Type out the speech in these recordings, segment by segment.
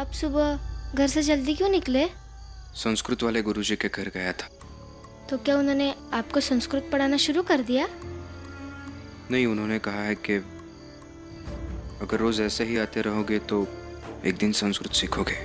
आप सुबह घर से जल्दी क्यों निकले? संस्कृत वाले गुरुजी के घर गया था। तो क्या उन्होंने आपको संस्कृत पढ़ाना शुरू कर दिया? नहीं, उन्होंने कहा है कि अगर रोज ऐसे ही आते रहोगे तो एक दिन संस्कृत सीखोगे।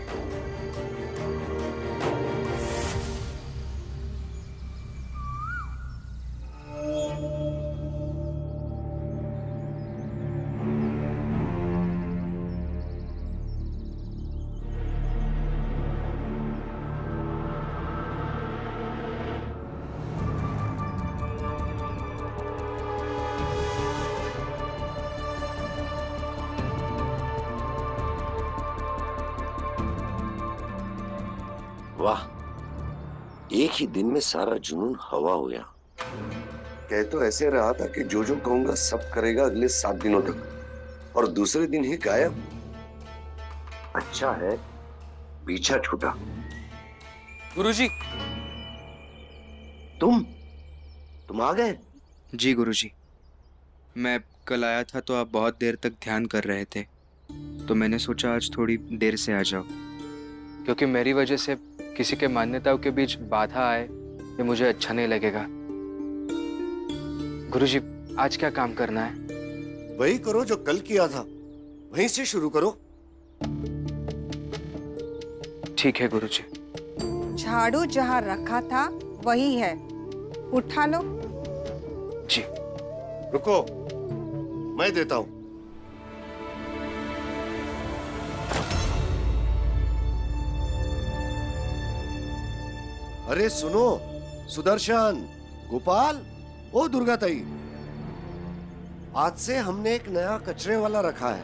वाह, एक ही दिन में सारा जुनून हवा हो गया। कह तो ऐसे रहा था कि जो कहूंगा सब करेगा अगले 7 दिनों तक, और दूसरे दिन ही गायब। अच्छा है पीछा छूटा। गुरुजी। तुम आ गए? जी गुरुजी, मैं कल आया था तो आप बहुत देर तक ध्यान कर रहे थे, तो मैंने सोचा आज थोड़ी देर से आ जाओ, क्योंकि मेरी वजह से किसी के मान्यताओं के बीच बाधा आए ये मुझे अच्छा नहीं लगेगा। गुरुजी, आज क्या काम करना है? वही करो जो कल किया था, वहीं से शुरू करो। ठीक है गुरुजी। झाड़ू जहाँ रखा था वही है, उठा लो। जी। रुको, मैं देता हूं। अरे सुनो, सुदर्शन, गोपाल, ओ दुर्गा ताई, आज से हमने एक नया कचरे वाला रखा है।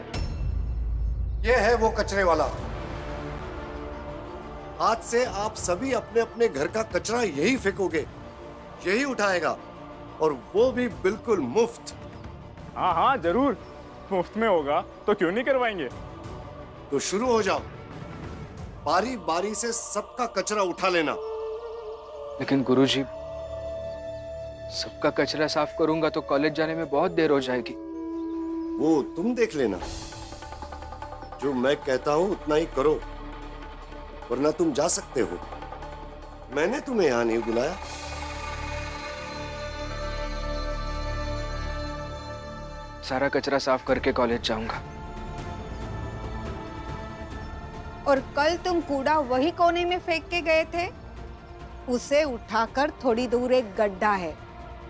ये है वो कचरे वाला। आज से आप सभी अपने अपने घर का कचरा यही फेंकोगे, यही उठाएगा, और वो भी बिल्कुल मुफ्त। हाँ हाँ जरूर, मुफ्त में होगा तो क्यों नहीं करवाएंगे। तो शुरू हो जाओ, बारी बारी से सबका कचरा उठा लेना। लेकिन गुरुजी, सबका कचरा साफ करूंगा तो कॉलेज जाने में बहुत देर हो जाएगी। वो तुम देख लेना, जो मैं कहता हूं उतना ही करो, वरना तुम जा सकते हो। मैंने तुम्हें यहां नहीं बुलाया। सारा कचरा साफ करके कॉलेज जाऊंगा। और कल तुम कूड़ा वही कोने में फेंक के गए थे, उसे उठाकर थोड़ी दूर एक गड्ढा है,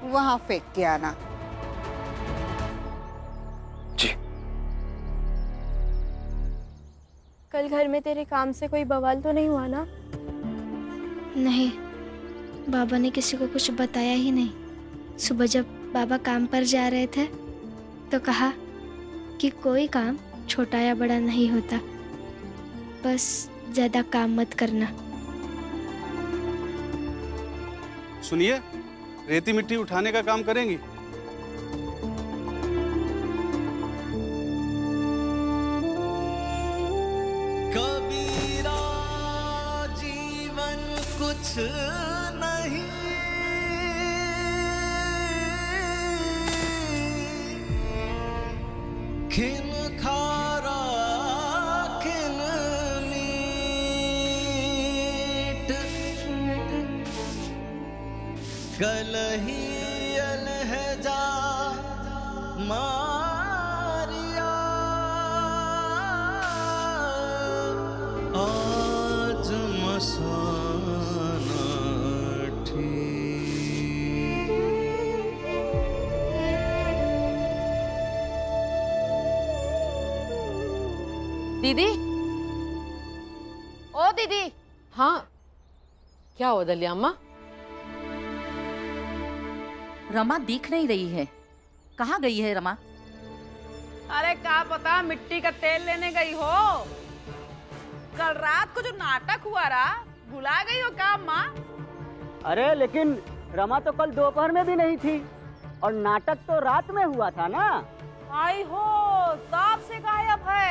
वहां फेंक के आना। जी। कल घर में तेरे काम से कोई बवाल तो नहीं हुआ ना? नहीं, बाबा ने किसी को कुछ बताया ही नहीं। सुबह जब बाबा काम पर जा रहे थे तो कहा कि कोई काम छोटा या बड़ा नहीं होता, बस ज्यादा काम मत करना। सुनिए, रेती मिट्टी उठाने का काम करेंगी? कबीरा जीवन कुछ नहीं, खिन खारा खिन मीठ, कलही अलहजा मारिया, आज मसाना ठीक। दीदी, ओ दीदी। हाँ, क्या हो दलिया अम्मा? रमा दिख नहीं रही है, कहाँ गई है रमा? अरे क्या पता, मिट्टी का तेल लेने गई हो। कल रात को जो नाटक हुआ रहा, भुला गई हो क्या अम्मा? अरे लेकिन रमा तो कल दोपहर में भी नहीं थी, और नाटक तो रात में हुआ था ना। आई हो, तब से गायब है।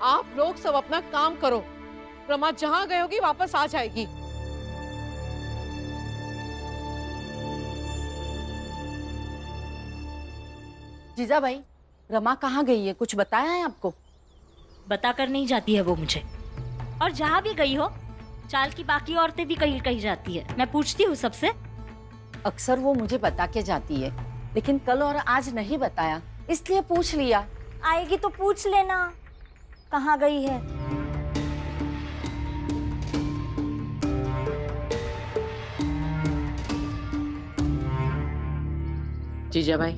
आप लोग सब अपना काम करो, रमा जहाँ गई होगी वापस आ जाएगी। जीजा भाई, रमा कहाँ गई है, कुछ बताया है आपको? बता कर नहीं जाती है वो मुझे, और जहाँ भी गई हो चाल की बाकी औरतें भी कहीं कहीं जाती है। मैं पूछती हूँ सबसे। अक्सर वो मुझे बता के जाती है, लेकिन कल और आज नहीं बताया, इसलिए पूछ लिया। आएगी तो पूछ लेना कहाँ गई है। जीजा भाई,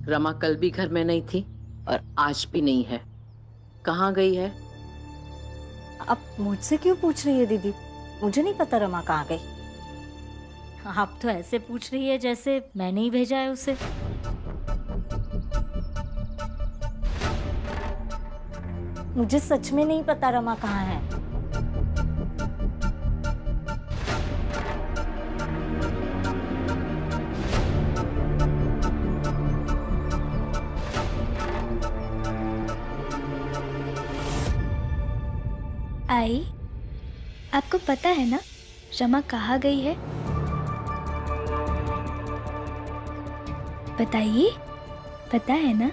रमा कल भी घर में नहीं थी और आज भी नहीं है, कहाँ गई है? अब मुझसे क्यों पूछ रही है दीदी? मुझे नहीं पता रमा कहाँ गई। आप तो ऐसे पूछ रही है जैसे मैंने ही भेजा है उसे। मुझे सच में नहीं पता रमा कहाँ है। आई, आपको पता है ना रमा कहाँ गई है? बताइए, पता है ना?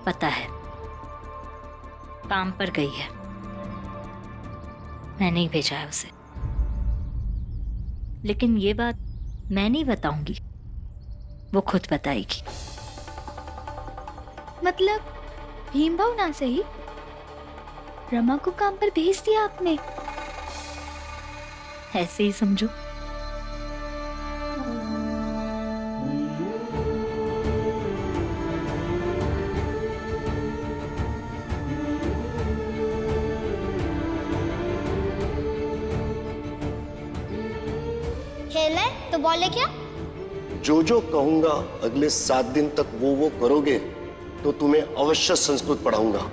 पता है, काम पर गई है। मैंने ही भेजा है उसे। लेकिन ये बात मैं नहीं बताऊंगी, वो खुद बताएगी। मतलब भीम भाव ना सही, रमा को काम पर भेज दिया आपने? ऐसे ही समझो। खेल है तो बोले क्या? जो कहूंगा अगले 7 दिन तक वो करोगे तो तुम्हें अवश्य संस्कृत पढ़ाऊंगा।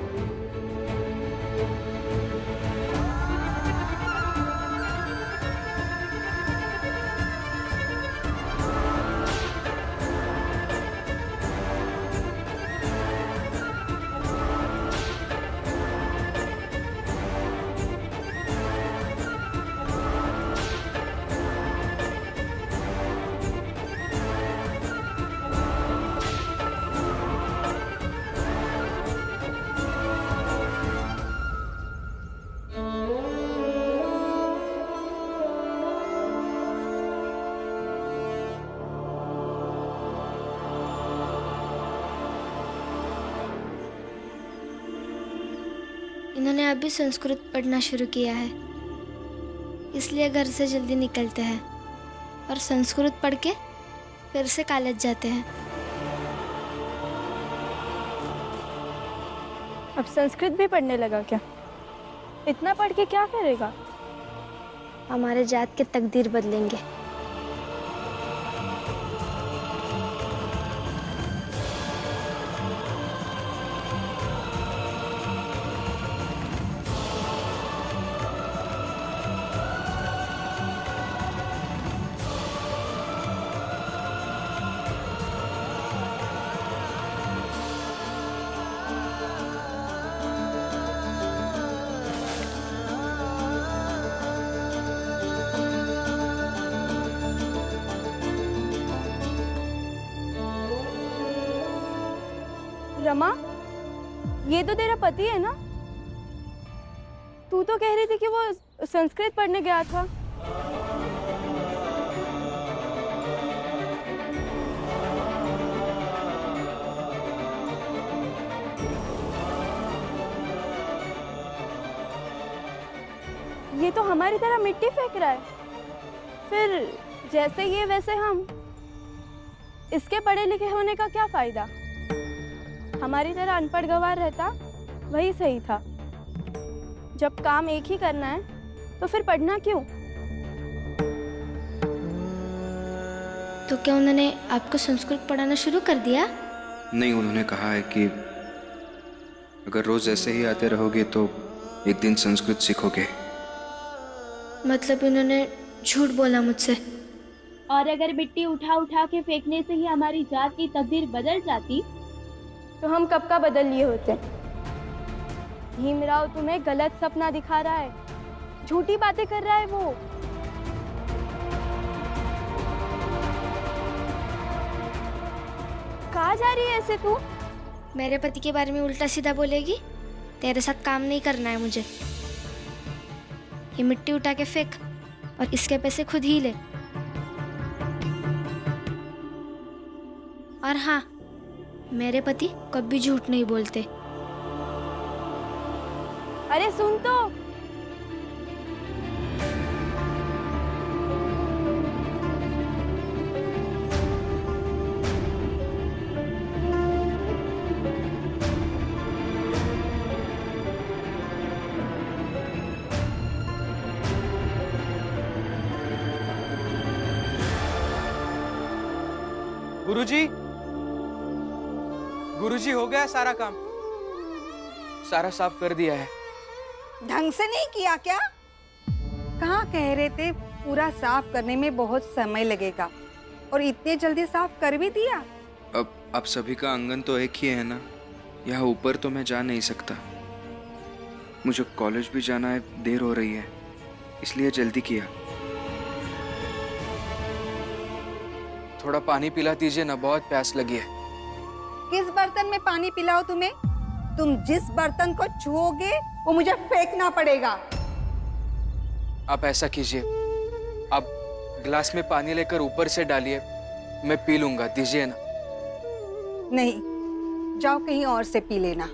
इन्होंने अभी संस्कृत पढ़ना शुरू किया है, इसलिए घर से जल्दी निकलते हैं और संस्कृत पढ़ के फिर से कॉलेज जाते हैं। अब संस्कृत भी पढ़ने लगा क्या? इतना पढ़ के क्या करेगा? हमारे जात के तकदीर बदलेंगे। रमा, ये तो तेरा पति है ना? तू तो कह रही थी कि वो संस्कृत पढ़ने गया था। ये तो हमारी तरह मिट्टी फेंक रहा है। फिर जैसे ये वैसे हम। इसके पढ़े लिखे होने का क्या फायदा? हमारी तरह अनपढ़ गंवार रहता वही सही था। जब काम एक ही करना है तो फिर पढ़ना क्यों? तो क्या उन्होंने आपको संस्कृत पढ़ाना शुरू कर दिया? नहीं, उन्होंने कहा है कि अगर रोज ऐसे ही आते रहोगे तो एक दिन संस्कृत सीखोगे। मतलब इन्होंने झूठ बोला मुझसे। और अगर मिट्टी उठा उठा के फेंकने से ही हमारी जात की तकदीर बदल जाती तो हम कब का बदल लिए होते। भीमराव तुम्हें गलत सपना दिखा रहा है, झूठी बातें कर रहा है वो। का कहाँ जा रही है ऐसे तू? मेरे पति के बारे में उल्टा सीधा बोलेगी? तेरे साथ काम नहीं करना है मुझे। ये मिट्टी उठा के फेंक और इसके पैसे खुद ही ले। और हाँ, मेरे पति कभी झूठ नहीं बोलते। अरे सुन तो। गुरुजी, गुरुजी हो गया सारा काम, सारा साफ कर दिया है। ढंग से नहीं किया क्या? कहाँ कह रहे थे पूरा साफ करने में बहुत समय लगेगा, और इतने जल्दी साफ कर भी दिया। अब सभी का आंगन तो एक ही है ना, यहाँ ऊपर तो मैं जा नहीं सकता। मुझे कॉलेज भी जाना है, देर हो रही है, इसलिए जल्दी किया। थोड़ा पानी पिला दीजिए ना, बहुत प्यास लगी है। किस बर्तन में पानी पिलाओ तुम्हें? तुम जिस बर्तन को छुओगे वो मुझे फेंकना पड़ेगा। आप ऐसा कीजिए, आप ग्लास में पानी लेकर ऊपर से डालिए, मैं पी लूंगा, दीजिए ना। नहीं, जाओ कहीं और से पी लेना।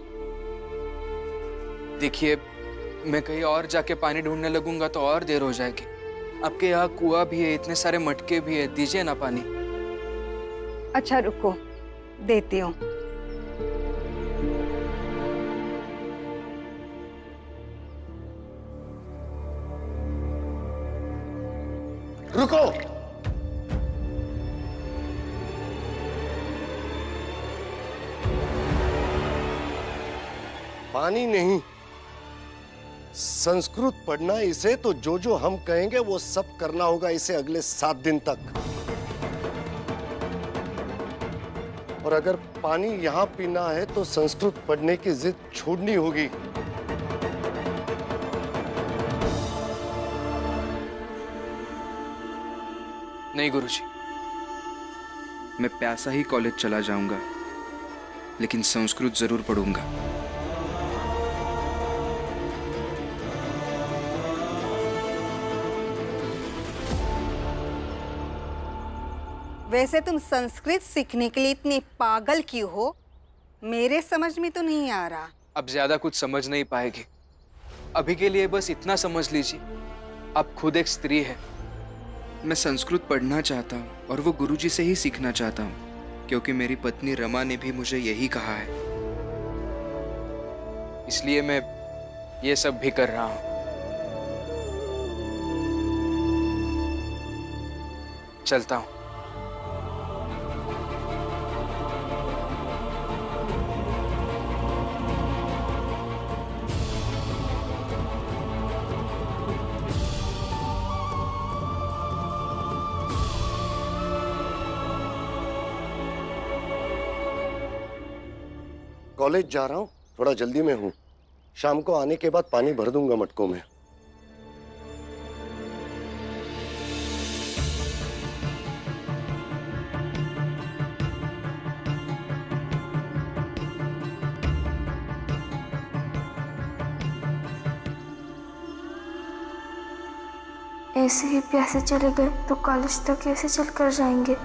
देखिए, मैं कहीं और जाके पानी ढूंढने लगूंगा तो और देर हो जाएगी। आपके यहाँ कुआं भी है, इतने सारे मटके भी है, दीजिए ना पानी। अच्छा रुको, देती हूँ। रुको, पानी नहीं, संस्कृत पढ़ना इसे। तो जो जो हम कहेंगे वो सब करना होगा इसे अगले 7 दिन तक। और अगर पानी यहां पीना है तो संस्कृत पढ़ने की जिद छोड़नी होगी। नहीं गुरुजी, मैं प्यासा ही कॉलेज चला जाऊंगा, लेकिन संस्कृत जरूर पढ़ूंगा। वैसे तुम संस्कृत सीखने के लिए इतनी पागल क्यों हो, मेरे समझ में तो नहीं आ रहा। अब ज्यादा कुछ समझ नहीं पाएगी, अभी के लिए बस इतना समझ लीजिए, आप खुद एक स्त्री है। मैं संस्कृत पढ़ना चाहता हूँ और वो गुरुजी से ही सीखना चाहता हूँ, क्योंकि मेरी पत्नी रमा ने भी मुझे यही कहा है। इसलिए मैं ये सब भी कर रहा हूँ। चलता हूँ। कॉलेज जा रहा हूँ, थोड़ा जल्दी में हूँ। शाम को आने के बाद पानी भर दूंगा मटकों में। ऐसे ही प्यासे चले गए तो कॉलेज तक कैसे चल कर जाएंगे?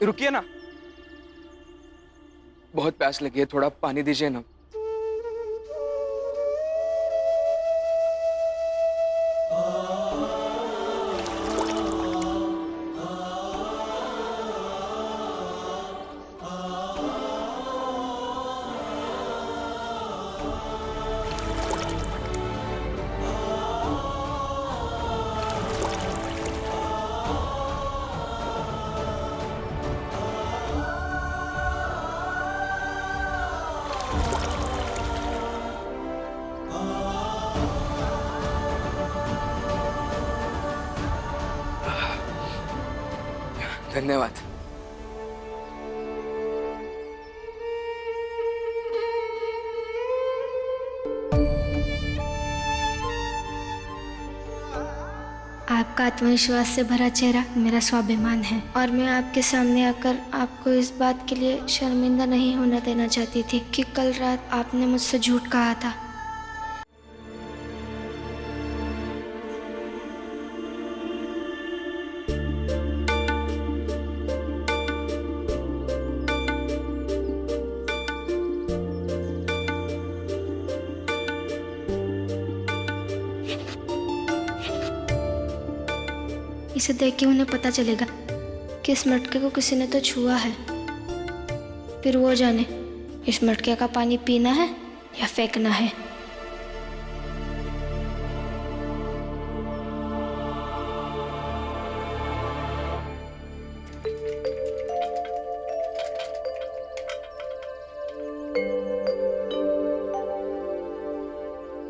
रुकिए ना, बहुत प्यास लगी है, थोड़ा पानी दीजिए ना। धन्यवाद। आपका आत्मविश्वास से भरा चेहरा मेरा स्वाभिमान है और मैं आपके सामने आकर आपको इस बात के लिए शर्मिंदा नहीं होना देना चाहती थी कि कल रात आपने मुझसे झूठ कहा था। इसे देख के उन्हें पता चलेगा कि इस मटके को किसी ने तो छुआ है। फिर वो जाने इस मटके का पानी पीना है या फेंकना है।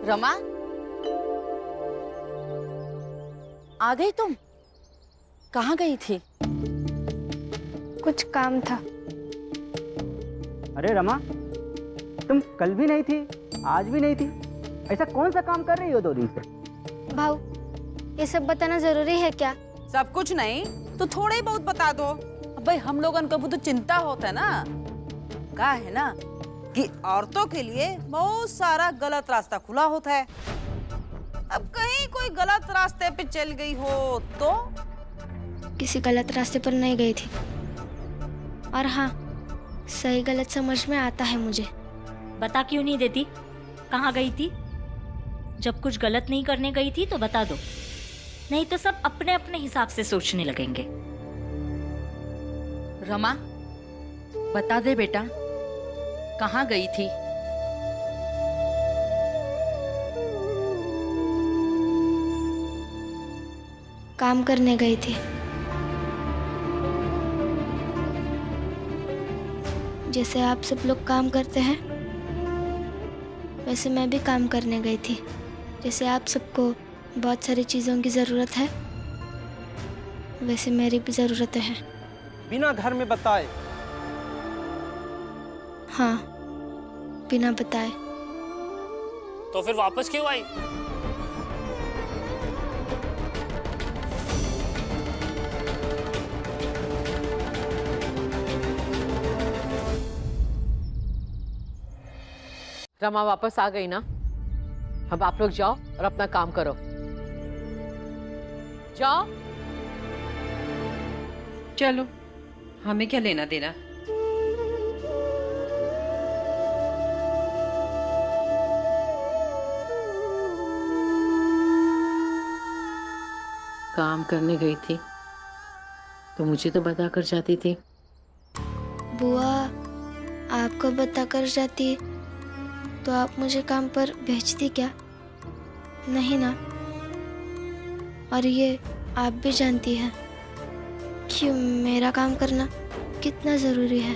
रमा, आ गई तुम? कहाँ गई थी? कुछ काम था। अरे रमा, तुम कल भी नहीं थी, आज भी नहीं थी। ऐसा कौन सा काम कर रही हो 2 दिन से? भाऊ, ये सब बताना जरूरी है क्या? सब कुछ नहीं तो थोड़ा ही बहुत बता दो। अब भाई हम लोगन को भी तो चिंता होता है ना। क्या है ना कि औरतों के लिए बहुत सारा गलत रास्ता खुला होता है। अब कहीं कोई गलत रास्ते पे चल गई हो तो? किसी गलत रास्ते पर नहीं गई थी। और हाँ, सही गलत समझ में आता है मुझे। बता क्यों नहीं देती? कहाँ गई थी? जब कुछ गलत नहीं करने गई थी तो बता दो, नहीं तो सब अपने अपने हिसाब से सोचने लगेंगे। रमा, बता दे बेटा, कहाँ गई थी? काम करने गई थी। जैसे आप सब लोग काम करते हैं वैसे मैं भी काम करने गई थी। जैसे आप सबको बहुत सारी चीज़ों की ज़रूरत है वैसे मेरी भी ज़रूरतें हैं। बिना घर में बताए? हाँ, बिना बताए। तो फिर वापस क्यों आई? रमा वापस आ गई ना? अब आप लोग जाओ और अपना काम करो। जाओ। चलो, हमें क्या लेना देना। काम करने गई थी तो मुझे तो बता कर जाती थी। बुआ, आपको बताकर जाती तो आप मुझे काम पर भेजती क्या? नहीं ना। और ये आप भी जानती हैं कि मेरा काम करना कितना ज़रूरी है।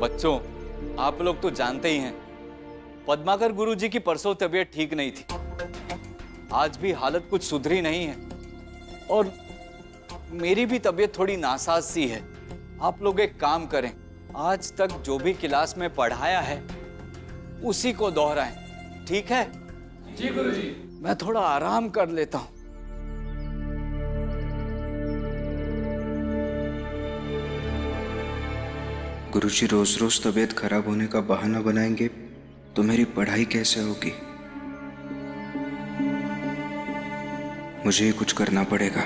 बच्चों, आप लोग तो जानते ही हैं, पद्माकर गुरुजी की परसों तबीयत ठीक नहीं थी। आज भी हालत कुछ सुधरी नहीं है और मेरी भी तबीयत थोड़ी नासाज सी है। आप लोग एक काम करें, आज तक जो भी क्लास में पढ़ाया है उसी को दोहराएं, ठीक है? जी गुरुजी। मैं थोड़ा आराम कर लेता हूं। गुरुजी रोज रोज तबीयत खराब होने का बहाना बनाएंगे तो मेरी पढ़ाई कैसे होगी? मुझे ही कुछ करना पड़ेगा।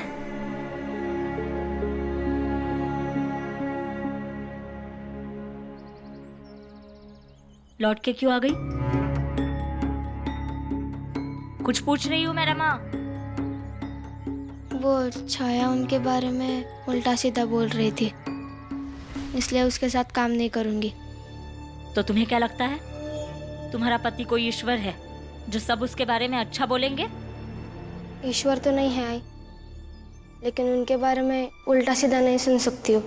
लौट के क्यों आ गई? कुछ पूछ रही हूँ मैं रमा। वो छाया उनके बारे में उल्टा सीधा बोल रही थी, इसलिए उसके साथ काम नहीं करूंगी। तो तुम्हें क्या लगता है तुम्हारा पति कोई ईश्वर है जो सब उसके बारे में अच्छा बोलेंगे? ईश्वर तो नहीं है आई, लेकिन उनके बारे में उल्टा सीधा नहीं सुन सकती हूँ।